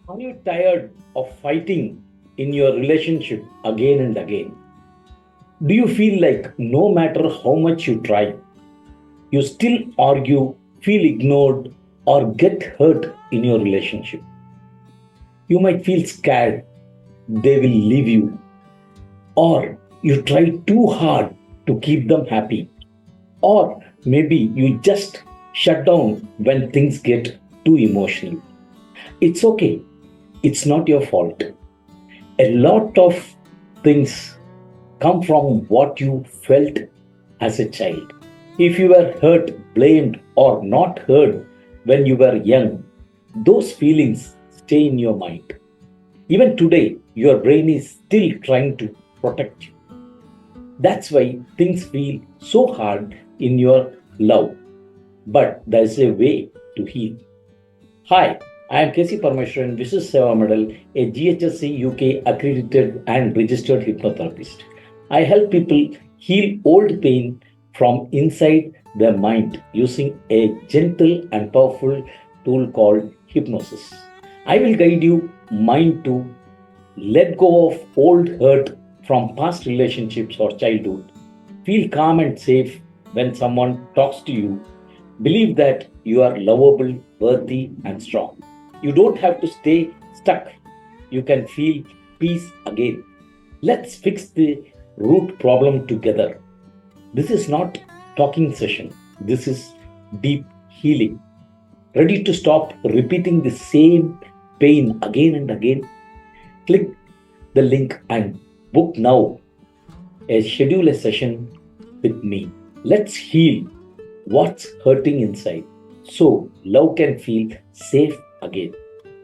Are you tired of fighting in your relationship again and again? Do you feel like no matter how much you try, you still argue, feel ignored, or get hurt in your relationship? You might feel scared they will leave you, or you try too hard to keep them happy, or maybe you just shut down when things get too emotional. It's okay, it's not your fault. A lot of things come from what you felt as a child. If you were hurt, blamed, or not heard when you were young, those feelings stay in your mind. Even today, your brain is still trying to protect you. That's why things feel so hard in your love. But there's a way to heal. Hi, I am Casey Parameswaran Seva Medal, a GHSC UK accredited and registered hypnotherapist. I help people heal old pain from inside their mind using a gentle and powerful tool called hypnosis. I will guide you mind to let go of old hurt from past relationships or childhood. Feel calm and safe when someone talks to you. Believe that you are lovable, worthy, and strong. You don't have to stay stuck. You can feel peace again. Let's fix the root problem together. This is not talking session. This is deep healing. Ready to stop repeating the same pain again and again? Click the link and book now. Schedule a session with me. Let's heal what's hurting inside so love can feel safe again.